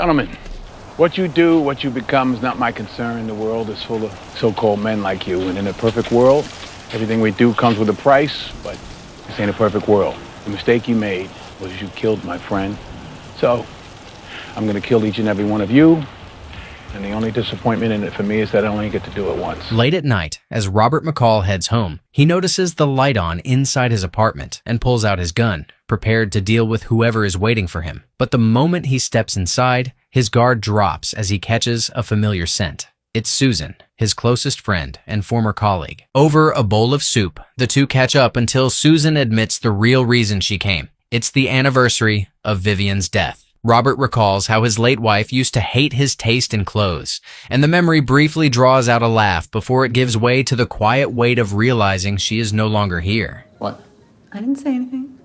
Gentlemen, what you do, what you become is not my concern. The world is full of so-called men like you, and in a perfect world, everything we do comes with a price, but this ain't a perfect world. The mistake you made was you killed my friend. So, I'm gonna kill each and every one of you, and the only disappointment in it for me is that I only get to do it once. Late at night, as Robert McCall heads home, he notices the light on inside his apartment and pulls out his gun, prepared to deal with whoever is waiting for him. But the moment he steps inside, his guard drops as he catches a familiar scent. It's Susan, his closest friend and former colleague. Over a bowl of soup, the two catch up until Susan admits the real reason she came. It's the anniversary of Vivian's death. Robert recalls how his late wife used to hate his taste in clothes, and the memory briefly draws out a laugh before it gives way to the quiet weight of realizing she is no longer here. What? I didn't say anything.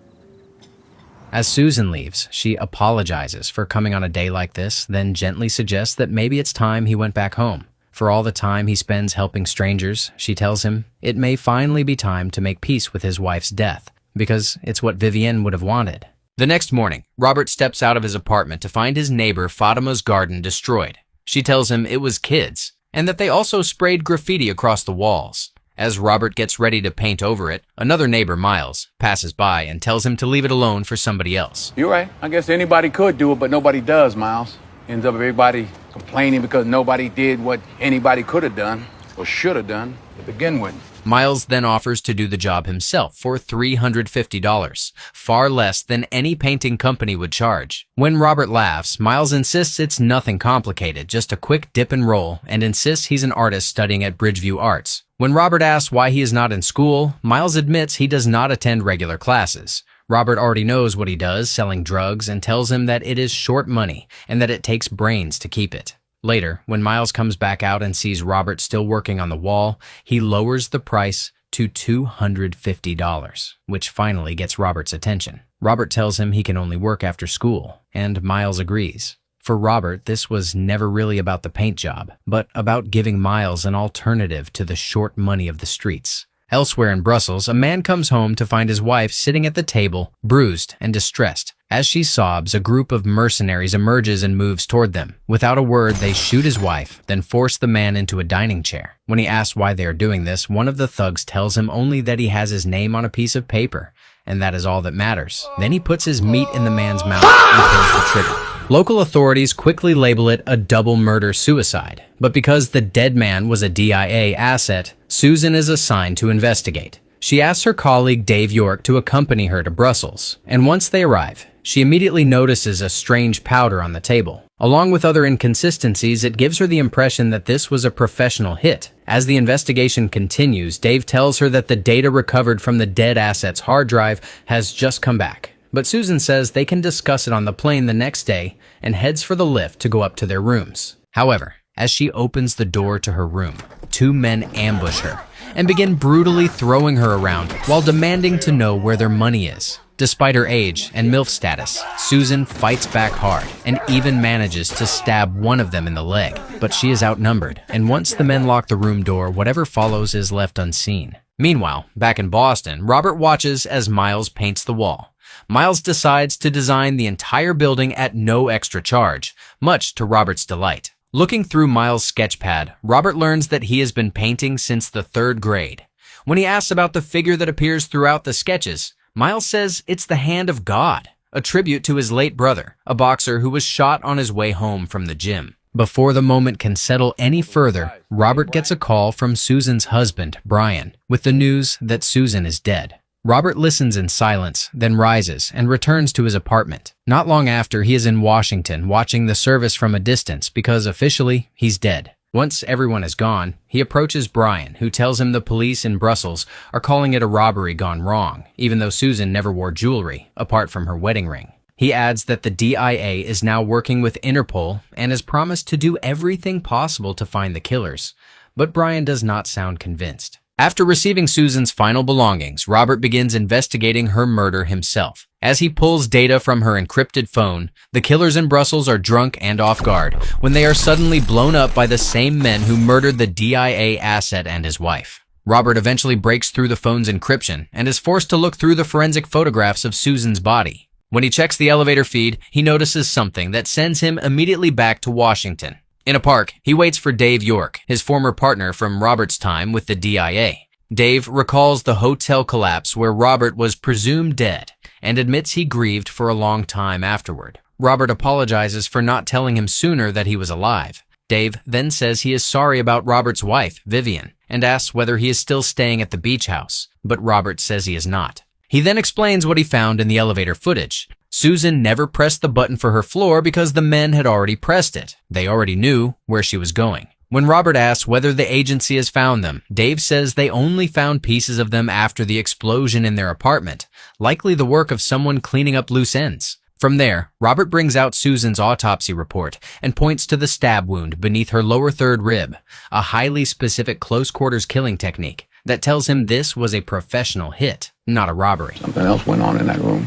As Susan leaves, she apologizes for coming on a day like this, then gently suggests that maybe it's time he went back home. For all the time he spends helping strangers, she tells him it may finally be time to make peace with his wife's death, because it's what Vivian would have wanted. The next morning, Robert steps out of his apartment to find his neighbor Fatima's garden destroyed. She tells him it was kids, and that they also sprayed graffiti across the walls. As Robert gets ready to paint over it, another neighbor, Miles, passes by and tells him to leave it alone for somebody else. You're right. I guess anybody could do it, but nobody does, Miles. Ends up everybody complaining because nobody did what anybody could have done or should have done to begin with. Miles then offers to do the job himself for $350, far less than any painting company would charge. When Robert laughs, Miles insists it's nothing complicated, just a quick dip and roll, and insists he's an artist studying at Bridgeview Arts. When Robert asks why he is not in school, Miles admits he does not attend regular classes. Robert already knows what he does, selling drugs, and tells him that it is short money and that it takes brains to keep it. Later, when Miles comes back out and sees Robert still working on the wall, he lowers the price to $250, which finally gets Robert's attention. Robert tells him he can only work after school, and Miles agrees. For Robert, this was never really about the paint job, but about giving Miles an alternative to the short money of the streets. Elsewhere in Brussels, a man comes home to find his wife sitting at the table, bruised and distressed. As she sobs, a group of mercenaries emerges and moves toward them. Without a word, they shoot his wife, then force the man into a dining chair. When he asks why they are doing this, one of the thugs tells him only that he has his name on a piece of paper, and that is all that matters. Then he puts his meat in the man's mouth and pulls the trigger. Local authorities quickly label it a double murder-suicide, but because the dead man was a DIA asset, Susan is assigned to investigate. She asks her colleague Dave York to accompany her to Brussels, and once they arrive, she immediately notices a strange powder on the table. Along with other inconsistencies, it gives her the impression that this was a professional hit. As the investigation continues, Dave tells her that the data recovered from the dead asset's hard drive has just come back. But Susan says they can discuss it on the plane the next day and heads for the lift to go up to their rooms. However, as she opens the door to her room, two men ambush her and begin brutally throwing her around while demanding to know where their money is. Despite her age and MILF status, Susan fights back hard and even manages to stab one of them in the leg. But she is outnumbered, and once the men lock the room door, whatever follows is left unseen. Meanwhile, back in Boston, Robert watches as Miles paints the wall. Miles decides to design the entire building at no extra charge, much to Robert's delight. Looking through Miles' sketchpad, Robert learns that he has been painting since the 3rd grade. When he asks about the figure that appears throughout the sketches, Miles says it's the hand of God, a tribute to his late brother, a boxer who was shot on his way home from the gym. Before the moment can settle any further, Robert gets a call from Susan's husband, Brian, with the news that Susan is dead. Robert listens in silence, then rises and returns to his apartment. Not long after, he is in Washington watching the service from a distance because officially, he's dead. Once everyone is gone, he approaches Brian, who tells him the police in Brussels are calling it a robbery gone wrong, even though Susan never wore jewelry, apart from her wedding ring. He adds that the DIA is now working with Interpol and has promised to do everything possible to find the killers, but Brian does not sound convinced. After receiving Susan's final belongings, Robert begins investigating her murder himself. As he pulls data from her encrypted phone, the killers in Brussels are drunk and off guard when they are suddenly blown up by the same men who murdered the DIA asset and his wife. Robert eventually breaks through the phone's encryption and is forced to look through the forensic photographs of Susan's body. When he checks the elevator feed, he notices something that sends him immediately back to Washington. In a park, he waits for Dave York, his former partner from Robert's time with the DIA. Dave recalls the hotel collapse where Robert was presumed dead and admits he grieved for a long time afterward. Robert apologizes for not telling him sooner that he was alive. Dave then says he is sorry about Robert's wife, Vivian, and asks whether he is still staying at the beach house, but Robert says he is not. He then explains what he found in the elevator footage. Susan never pressed the button for her floor because the men had already pressed it. They already knew where she was going. When Robert asks whether the agency has found them, Dave says they only found pieces of them after the explosion in their apartment, likely the work of someone cleaning up loose ends. From there, Robert brings out Susan's autopsy report and points to the stab wound beneath her lower third rib, a highly specific close-quarters killing technique that tells him this was a professional hit, not a robbery. Something else went on in that room.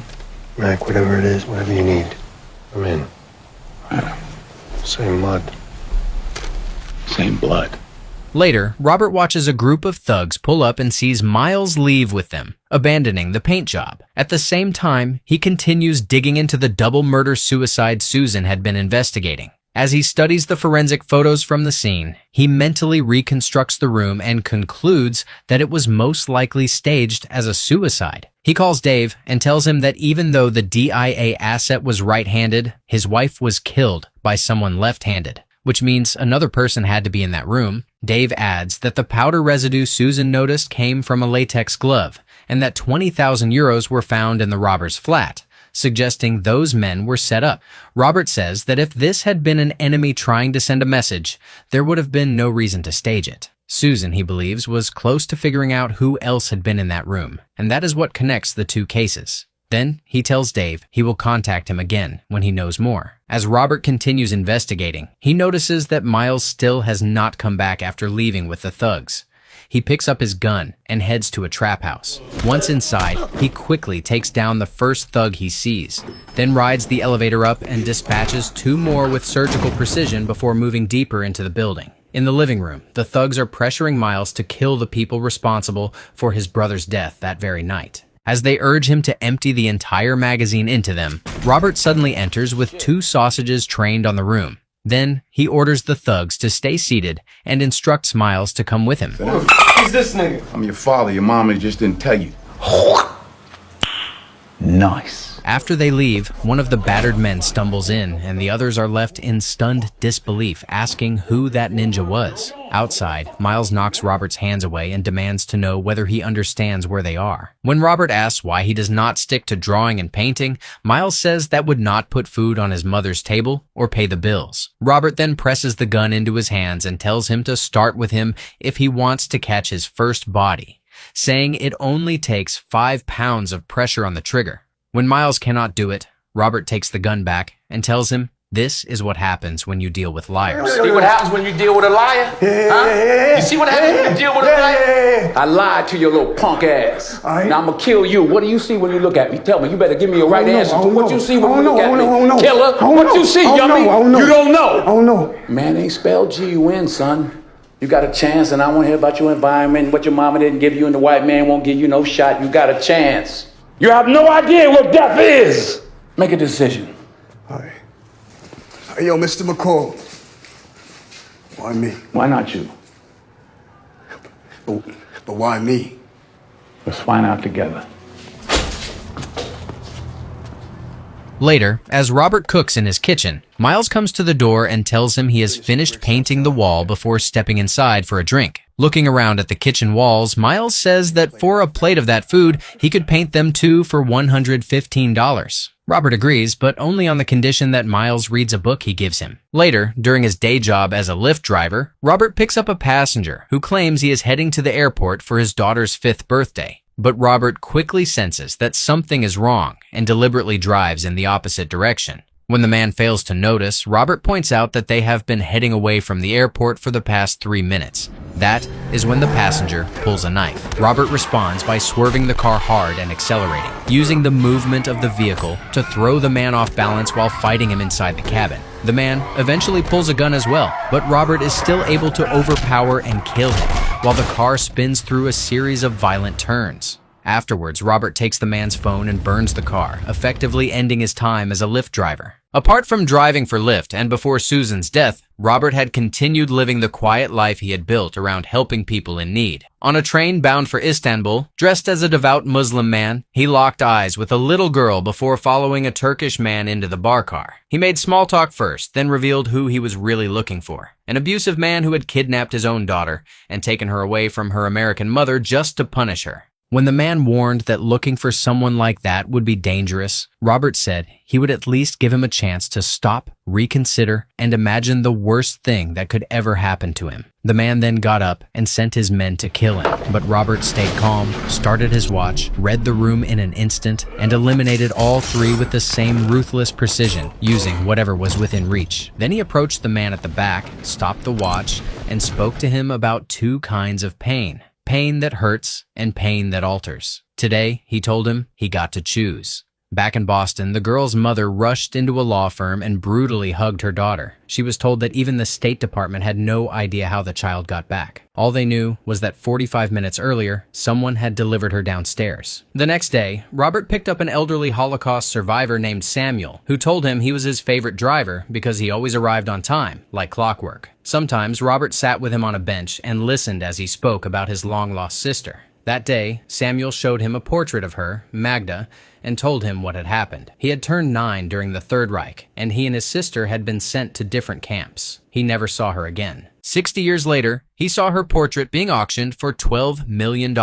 Mac, whatever it is, whatever you need, I'm in. Adam, Same mud. same blood. Later, Robert watches a group of thugs pull up and sees Miles leave with them, abandoning the paint job. At the same time, he continues digging into the double murder-suicide Susan had been investigating. As he studies the forensic photos from the scene, he mentally reconstructs the room and concludes that it was most likely staged as a suicide. He calls Dave and tells him that even though the DIA asset was right-handed, his wife was killed by someone left-handed, which means another person had to be in that room. Dave adds that the powder residue Susan noticed came from a latex glove and that 20,000 euros were found in the robber's flat, suggesting those men were set up. Robert says that if this had been an enemy trying to send a message, there would have been no reason to stage it. Susan, he believes, was close to figuring out who else had been in that room, and that is what connects the two cases. Then he tells Dave he will contact him again when he knows more. As Robert continues investigating, he notices that Miles still has not come back after leaving with the thugs. He picks up his gun and heads to a trap house. Once inside, he quickly takes down the first thug he sees, then rides the elevator up and dispatches two more with surgical precision before moving deeper into the building. In the living room, the thugs are pressuring Miles to kill the people responsible for his brother's death that very night. As they urge him to empty the entire magazine into them, Robert suddenly enters with two sausages trained on the room. Then he orders the thugs to stay seated and instructs Miles to come with him. Who's this nigga? I'm your father. Your mama just didn't tell you. Nice. After they leave, one of the battered men stumbles in, and the others are left in stunned disbelief, asking who that ninja was. Outside, Miles knocks Robert's hands away and demands to know whether he understands where they are. When Robert asks why he does not stick to drawing and painting, Miles says that would not put food on his mother's table or pay the bills. Robert then presses the gun into his hands and tells him to start with him if he wants to catch his first body, saying it only takes 5 pounds of pressure on the trigger. When Miles cannot do it, Robert takes the gun back and tells him this is what happens when you deal with liars. See what happens when you deal with a liar? Huh? You see what happens when you deal with a liar? I lied to your little punk ass. Now I'm gonna kill you. What do you see when you look at me? Tell me. You better give me a right answer to what you see when you look at me. Killer, what you see, yummy? You don't know. Oh no. Man ain't spelled G-U-N, son. You got a chance, and I want to hear about your environment, what your mama didn't give you, and the white man won't give you no shot. You got a chance. You have no idea what death is. Make a decision. All right. Hey, yo, Mr. McCall. Why me? Why not you? But why me? Let's find out together. Later, as Robert cooks in his kitchen, Miles comes to the door and tells him he has finished painting the wall before stepping inside for a drink. Looking around at the kitchen walls, Miles says that for a plate of that food, he could paint them too for $115. Robert agrees, but only on the condition that Miles reads a book he gives him. Later, during his day job as a Lyft driver, Robert picks up a passenger who claims he is heading to the airport for his daughter's 5th birthday. But Robert quickly senses that something is wrong and deliberately drives in the opposite direction. When the man fails to notice, Robert points out that they have been heading away from the airport for the past 3 minutes. That is when the passenger pulls a knife. Robert responds by swerving the car hard and accelerating, using the movement of the vehicle to throw the man off balance while fighting him inside the cabin. The man eventually pulls a gun as well, but Robert is still able to overpower and kill him, while the car spins through a series of violent turns. Afterwards, Robert takes the man's phone and burns the car, effectively ending his time as a Lyft driver. Apart from driving for Lyft and before Susan's death, Robert had continued living the quiet life he had built around helping people in need. On a train bound for Istanbul, dressed as a devout Muslim man, he locked eyes with a little girl before following a Turkish man into the bar car. He made small talk first, then revealed who he was really looking for: an abusive man who had kidnapped his own daughter and taken her away from her American mother just to punish her. When the man warned that looking for someone like that would be dangerous, Robert said he would at least give him a chance to stop, reconsider, and imagine the worst thing that could ever happen to him. The man then got up and sent his men to kill him, but Robert stayed calm, started his watch, read the room in an instant, and eliminated all three with the same ruthless precision, using whatever was within reach. Then he approached the man at the back, stopped the watch, and spoke to him about two kinds of pain: pain that hurts and pain that alters. Today, he told him, he got to choose. Back in Boston, the girl's mother rushed into a law firm and brutally hugged her daughter. She was told that even the State Department had no idea how the child got back. All they knew was that 45 minutes earlier, someone had delivered her downstairs. The next day, Robert picked up an elderly Holocaust survivor named Samuel, who told him he was his favorite driver because he always arrived on time, like clockwork. Sometimes, Robert sat with him on a bench and listened as he spoke about his long-lost sister. That day, Samuel showed him a portrait of her, Magda, and told him what had happened. He had turned 9 during the Third Reich, and he and his sister had been sent to different camps. He never saw her again. 60 years later, he saw her portrait being auctioned for $12 million.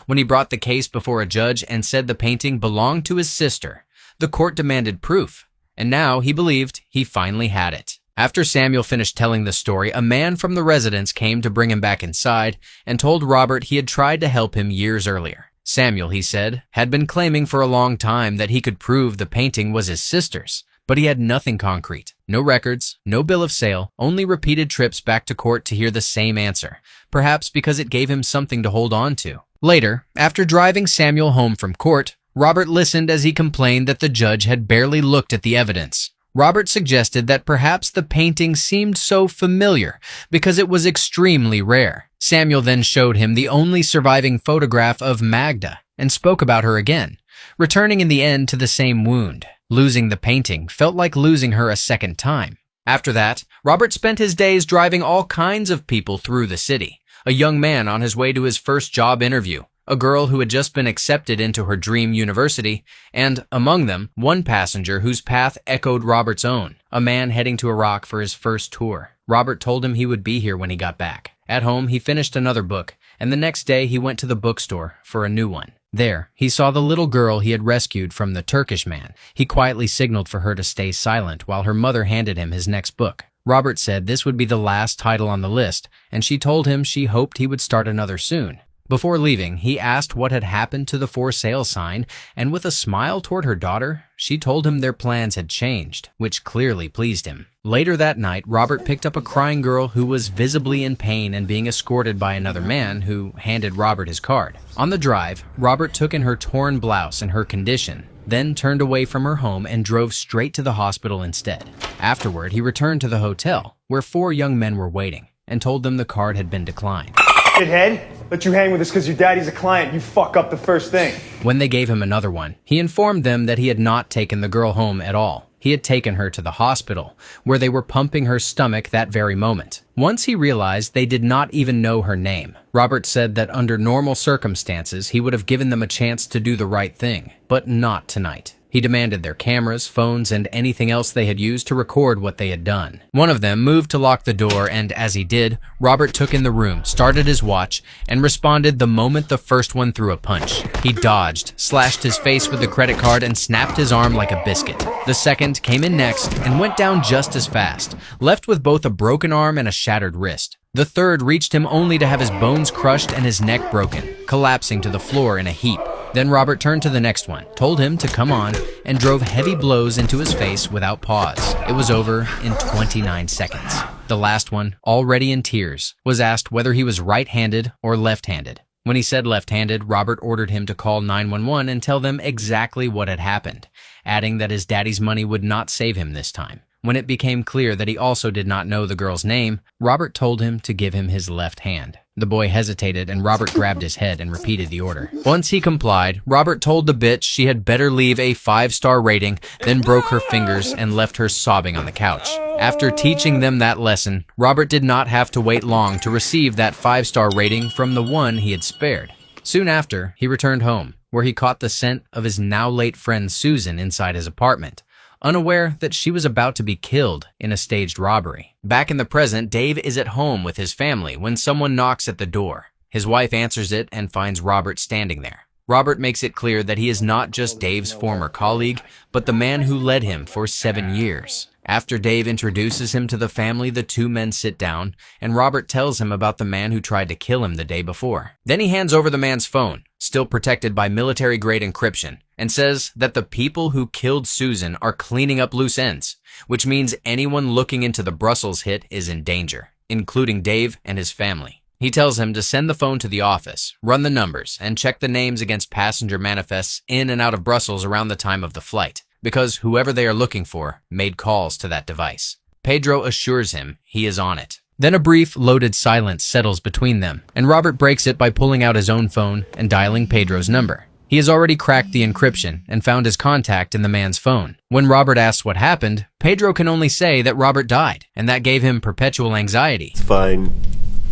When he brought the case before a judge and said the painting belonged to his sister, the court demanded proof, and now he believed he finally had it. After Samuel finished telling the story, a man from the residence came to bring him back inside and told Robert he had tried to help him years earlier. Samuel, he said, had been claiming for a long time that he could prove the painting was his sister's, but he had nothing concrete. No records, no bill of sale, only repeated trips back to court to hear the same answer, perhaps because it gave him something to hold on to. Later, after driving Samuel home from court, Robert listened as he complained that the judge had barely looked at the evidence. Robert suggested that perhaps the painting seemed so familiar because it was extremely rare. Samuel then showed him the only surviving photograph of Magda and spoke about her again, returning in the end to the same wound. Losing the painting felt like losing her a second time. After that, Robert spent his days driving all kinds of people through the city. A young man on his way to his first job interview, a girl who had just been accepted into her dream university, and, among them, one passenger whose path echoed Robert's own, a man heading to Iraq for his first tour. Robert told him he would be here when he got back. At home, he finished another book, and the next day he went to the bookstore for a new one. There, he saw the little girl he had rescued from the Turkish man. He quietly signaled for her to stay silent while her mother handed him his next book. Robert said this would be the last title on the list, and she told him she hoped he would start another soon. Before leaving, he asked what had happened to the for sale sign, and with a smile toward her daughter, she told him their plans had changed, which clearly pleased him. Later that night, Robert picked up a crying girl who was visibly in pain and being escorted by another man who handed Robert his card. On the drive, Robert took in her torn blouse and her condition, then turned away from her home and drove straight to the hospital instead. Afterward, he returned to the hotel, where 4 young men were waiting, and told them the card had been declined. Shithead, let you hang with us because your daddy's a client. You fuck up the first thing. When they gave him another one, he informed them that he had not taken the girl home at all. He had taken her to the hospital, where they were pumping her stomach that very moment. Once he realized they did not even know her name, Robert said that under normal circumstances, he would have given them a chance to do the right thing, but not tonight. He demanded their cameras, phones, and anything else they had used to record what they had done. One of them moved to lock the door, and as he did, Robert took in the room, started his watch, and responded the moment the first one threw a punch. He dodged, slashed his face with the credit card, and snapped his arm like a biscuit. The second came in next and went down just as fast, left with both a broken arm and a shattered wrist. The third reached him only to have his bones crushed and his neck broken, collapsing to the floor in a heap. Then Robert turned to the next one, told him to come on, and drove heavy blows into his face without pause. It was over in 29 seconds. The last one, already in tears, was asked whether he was right-handed or left-handed. When he said left-handed, Robert ordered him to call 911 and tell them exactly what had happened, adding that his daddy's money would not save him this time. When it became clear that he also did not know the girl's name, Robert told him to give him his left hand. The boy hesitated, and Robert grabbed his head and repeated the order. Once he complied, Robert told the bitch she had better leave a 5-star rating, then broke her fingers and left her sobbing on the couch. After teaching them that lesson, Robert did not have to wait long to receive that 5-star rating from the one he had spared. Soon after, he returned home, where he caught the scent of his now-late friend Susan inside his apartment, unaware that she was about to be killed in a staged robbery. Back in the present, Dave is at home with his family when someone knocks at the door. His wife answers it and finds Robert standing there. Robert makes it clear that he is not just Dave's former colleague, but the man who led him for 7 years. After Dave introduces him to the family, the two men sit down, and Robert tells him about the man who tried to kill him the day before. Then he hands over the man's phone, still protected by military-grade encryption, and says that the people who killed Susan are cleaning up loose ends, which means anyone looking into the Brussels hit is in danger, including Dave and his family. He tells him to send the phone to the office, run the numbers, and check the names against passenger manifests in and out of Brussels around the time of the flight, because whoever they are looking for made calls to that device. Pedro assures him he is on it. Then a brief, loaded silence settles between them, and Robert breaks it by pulling out his own phone and dialing Pedro's number. He has already cracked the encryption and found his contact in the man's phone. When Robert asks what happened, Pedro can only say that Robert died, and that gave him perpetual anxiety. It's fine.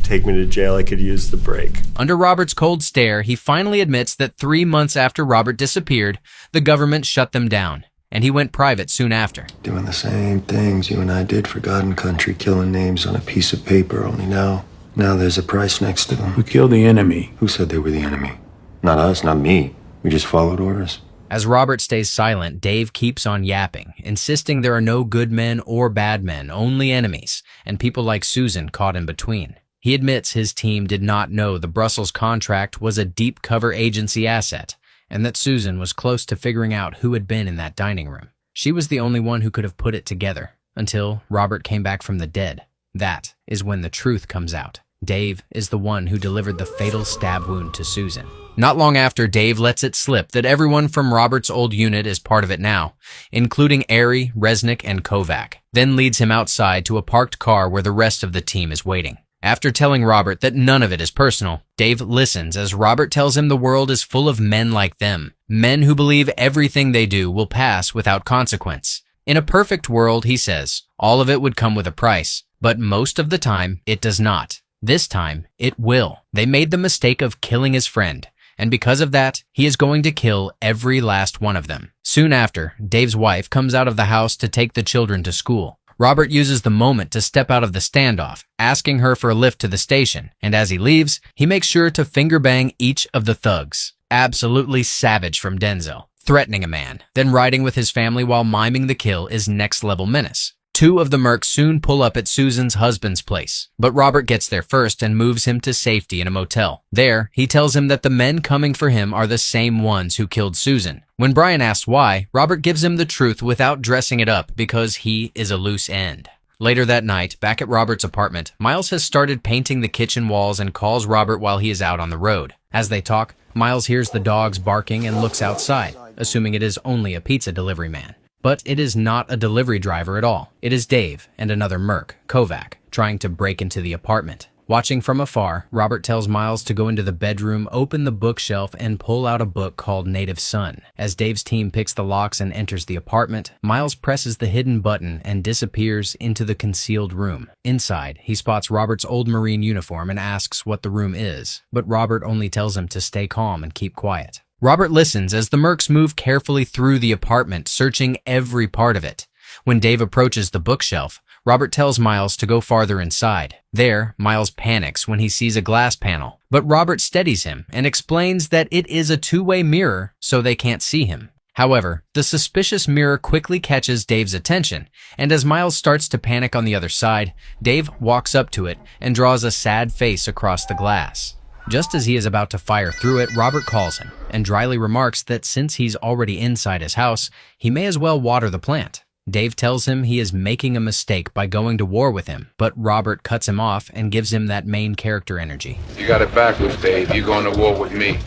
Take me to jail. I could use the break. Under Robert's cold stare, he finally admits that 3 months after Robert disappeared, the government shut them down, and he went private soon after. Doing the same things you and I did for God and country, killing names on a piece of paper, only now there's a price next to them. We killed the enemy. Who said they were the enemy? Not us, not me. We just followed orders. As Robert stays silent, Dave keeps on yapping, insisting there are no good men or bad men, only enemies, and people like Susan caught in between. He admits his team did not know the Brussels contract was a deep cover agency asset, and that Susan was close to figuring out who had been in that dining room. She was the only one who could have put it together, until Robert came back from the dead. That is when the truth comes out. Dave is the one who delivered the fatal stab wound to Susan. Not long after, Dave lets it slip that everyone from Robert's old unit is part of it now, including Airy, Resnick, and Kovac, then leads him outside to a parked car where the rest of the team is waiting. After telling Robert that none of it is personal, Dave listens as Robert tells him the world is full of men like them, men who believe everything they do will pass without consequence. In a perfect world, he says, all of it would come with a price, but most of the time, it does not. This time, it will. They made the mistake of killing his friend, and because of that, he is going to kill every last one of them. Soon after, Dave's wife comes out of the house to take the children to school. Robert uses the moment to step out of the standoff, asking her for a lift to the station, and as he leaves, he makes sure to finger bang each of the thugs. Absolutely savage from Denzel, threatening a man, then riding with his family while miming the kill is next level menace. 2 of the mercs soon pull up at Susan's husband's place, but Robert gets there first and moves him to safety in a motel. There, he tells him that the men coming for him are the same ones who killed Susan. When Brian asks why, Robert gives him the truth without dressing it up because he is a loose end. Later that night, back at Robert's apartment, Miles has started painting the kitchen walls and calls Robert while he is out on the road. As they talk, Miles hears the dogs barking and looks outside, assuming it is only a pizza delivery man. But it is not a delivery driver at all. It is Dave and another merc, Kovac, trying to break into the apartment. Watching from afar, Robert tells Miles to go into the bedroom, open the bookshelf, and pull out a book called Native Son. As Dave's team picks the locks and enters the apartment, Miles presses the hidden button and disappears into the concealed room. Inside, he spots Robert's old Marine uniform and asks what the room is, but Robert only tells him to stay calm and keep quiet. Robert listens as the mercs move carefully through the apartment, searching every part of it. When Dave approaches the bookshelf, Robert tells Miles to go farther inside. There, Miles panics when he sees a glass panel, but Robert steadies him and explains that it is a two-way mirror so they can't see him. However, the suspicious mirror quickly catches Dave's attention, and as Miles starts to panic on the other side, Dave walks up to it and draws a sad face across the glass. Just as he is about to fire through it, Robert calls him and dryly remarks that since he's already inside his house, he may as well water the plant. Dave tells him he is making a mistake by going to war with him, but Robert cuts him off and gives him that main character energy. You got it backwards, Dave. You're going to war with me.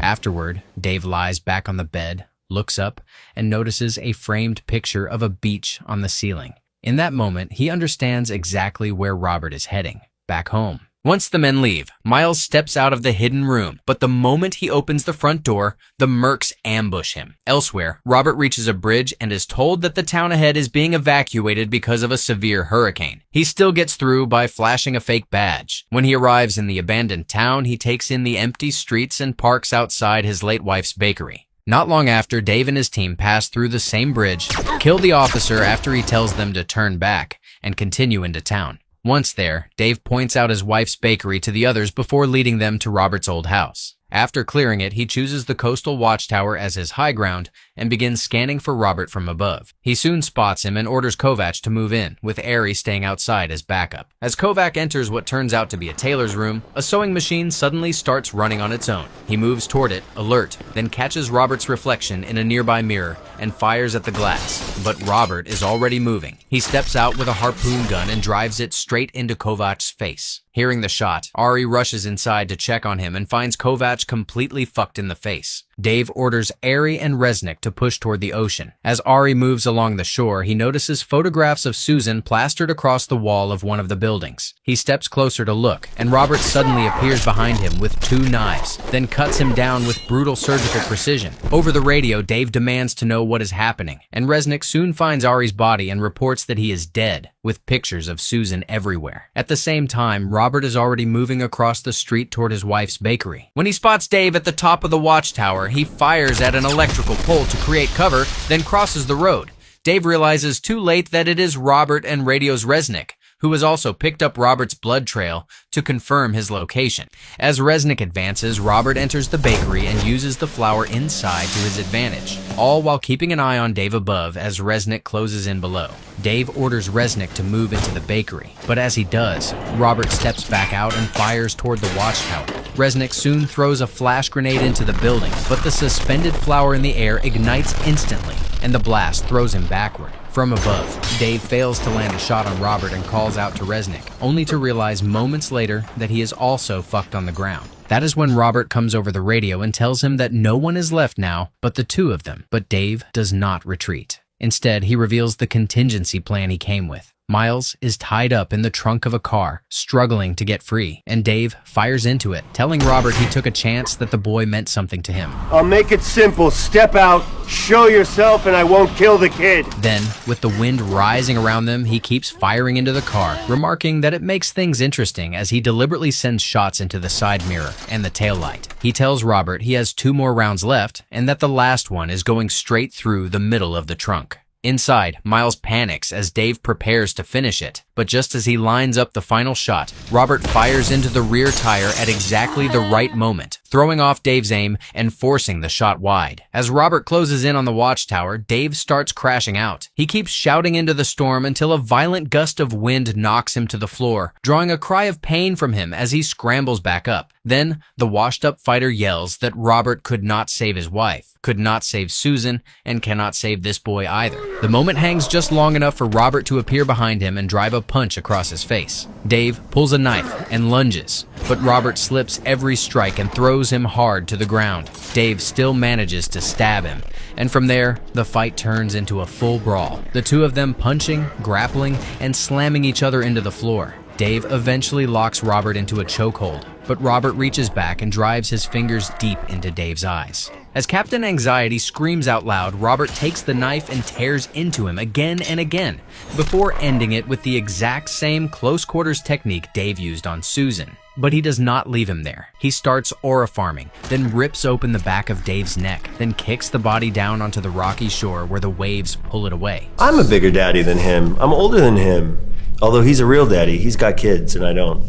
Afterward, Dave lies back on the bed, looks up, and notices a framed picture of a beach on the ceiling. In that moment, he understands exactly where Robert is heading, back home. Once the men leave, Miles steps out of the hidden room, but the moment he opens the front door, the mercs ambush him. Elsewhere, Robert reaches a bridge and is told that the town ahead is being evacuated because of a severe hurricane. He still gets through by flashing a fake badge. When he arrives in the abandoned town, he takes in the empty streets and parks outside his late wife's bakery. Not long after, Dave and his team pass through the same bridge, kill the officer after he tells them to turn back, and continue into town. Once there, Dave points out his wife's bakery to the others before leading them to Robert's old house. After clearing it, he chooses the coastal watchtower as his high ground and begins scanning for Robert from above. He soon spots him and orders Kovac to move in, with Ari staying outside as backup. As Kovac enters what turns out to be a tailor's room, a sewing machine suddenly starts running on its own. He moves toward it, alert, then catches Robert's reflection in a nearby mirror and fires at the glass. But Robert is already moving. He steps out with a harpoon gun and drives it straight into Kovac's face. Hearing the shot, Ari rushes inside to check on him and finds Kovac completely fucked in the face. Dave orders Ari and Resnick to push toward the ocean. As Ari moves along the shore, he notices photographs of Susan plastered across the wall of one of the buildings. He steps closer to look, and Robert suddenly appears behind him with 2 knives, then cuts him down with brutal surgical precision. Over the radio, Dave demands to know what is happening, and Resnick soon finds Ari's body and reports that he is dead, with pictures of Susan everywhere. At the same time, Robert is already moving across the street toward his wife's bakery. When he spots Dave at the top of the watchtower, he fires at an electrical pole to create cover, then crosses the road. Dave realizes too late that it is Robert and radios Resnick, who has also picked up Robert's blood trail to confirm his location. As Resnick advances, Robert enters the bakery and uses the flour inside to his advantage, all while keeping an eye on Dave above as Resnick closes in below. Dave orders Resnick to move into the bakery, but as he does, Robert steps back out and fires toward the watchtower. Resnick soon throws a flash grenade into the building, but the suspended flour in the air ignites instantly, and the blast throws him backward. From above, Dave fails to land a shot on Robert and calls out to Resnick, only to realize moments later that he is also fucked on the ground. That is when Robert comes over the radio and tells him that no one is left now but the 2 of them. But Dave does not retreat. Instead, he reveals the contingency plan he came with. Miles is tied up in the trunk of a car, struggling to get free, and Dave fires into it, telling Robert he took a chance that the boy meant something to him. I'll make it simple. Step out, show yourself, and I won't kill the kid. Then, with the wind rising around them, he keeps firing into the car, remarking that it makes things interesting as he deliberately sends shots into the side mirror and the taillight. He tells Robert he has 2 more rounds left and that the last one is going straight through the middle of the trunk. Inside, Miles panics as Dave prepares to finish it, but just as he lines up the final shot, Robert fires into the rear tire at exactly the right moment, throwing off Dave's aim and forcing the shot wide. As Robert closes in on the watchtower, Dave starts crashing out. He keeps shouting into the storm until a violent gust of wind knocks him to the floor, drawing a cry of pain from him as he scrambles back up. Then, the washed-up fighter yells that Robert could not save his wife, could not save Susan, and cannot save this boy either. The moment hangs just long enough for Robert to appear behind him and drive a punch across his face. Dave pulls a knife and lunges, but Robert slips every strike and throws him hard to the ground. Dave still manages to stab him, and from there, the fight turns into a full brawl, the 2 of them punching, grappling, and slamming each other into the floor. Dave eventually locks Robert into a chokehold, but Robert reaches back and drives his fingers deep into Dave's eyes. As Captain Anxiety screams out loud, Robert takes the knife and tears into him again and again, before ending it with the exact same close-quarters technique Dave used on Susan. But he does not leave him there. He starts aura farming, then rips open the back of Dave's neck, then kicks the body down onto the rocky shore where the waves pull it away. I'm a bigger daddy than him. I'm older than him. Although he's a real daddy, he's got kids and I don't.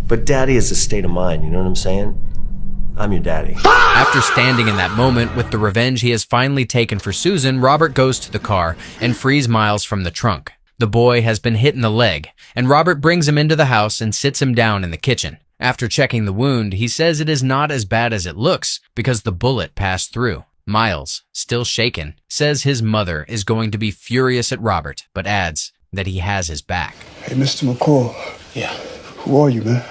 But daddy is a state of mind, you know what I'm saying? I'm your daddy. After standing in that moment with the revenge he has finally taken for Susan, Robert goes to the car and frees Miles from the trunk. The boy has been hit in the leg, and Robert brings him into the house and sits him down in the kitchen. After checking the wound, he says it is not as bad as it looks because the bullet passed through. Miles, still shaken, says his mother is going to be furious at Robert, but adds that he has his back. Hey, Mr. McCall. Yeah. Who are you, man?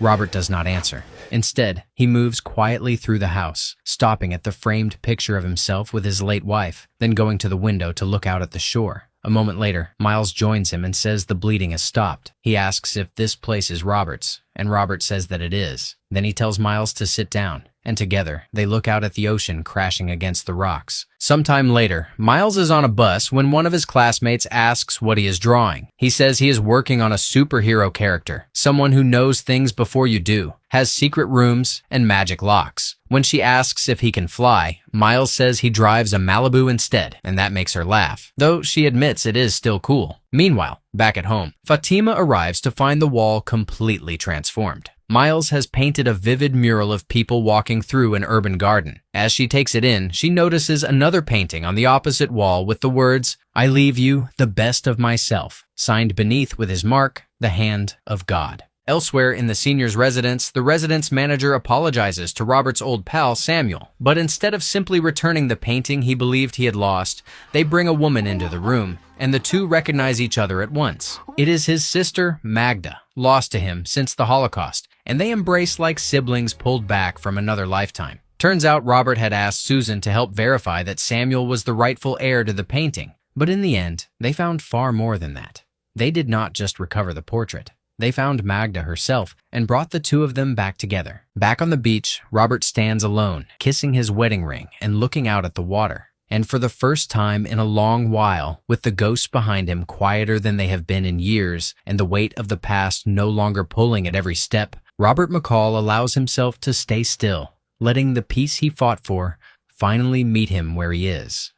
Robert does not answer. Instead, he moves quietly through the house, stopping at the framed picture of himself with his late wife, then going to the window to look out at the shore. A moment later, Miles joins him and says the bleeding has stopped. He asks if this place is Robert's, and Robert says that it is. Then he tells Miles to sit down, and together they look out at the ocean crashing against the rocks. Sometime later, Miles is on a bus when one of his classmates asks what he is drawing. He says he is working on a superhero character, someone who knows things before you do, has secret rooms, and magic locks. When she asks if he can fly, Miles says he drives a Malibu instead, and that makes her laugh, though she admits it is still cool. Meanwhile, back at home, Fatima arrives to find the wall completely transformed. Miles has painted a vivid mural of people walking through an urban garden. As she takes it in, she notices another painting on the opposite wall with the words, "I leave you the best of myself," signed beneath with his mark, the hand of God. Elsewhere in the senior's residence, the residence manager apologizes to Robert's old pal, Samuel. But instead of simply returning the painting he believed he had lost, they bring a woman into the room, and the two recognize each other at once. It is his sister, Magda, lost to him since the Holocaust, and they embrace like siblings pulled back from another lifetime. Turns out Robert had asked Susan to help verify that Samuel was the rightful heir to the painting, but in the end, they found far more than that. They did not just recover the portrait. They found Magda herself and brought the two of them back together. Back on the beach, Robert stands alone, kissing his wedding ring and looking out at the water. And for the first time in a long while, with the ghosts behind him quieter than they have been in years and the weight of the past no longer pulling at every step, Robert McCall allows himself to stay still, letting the peace he fought for finally meet him where he is.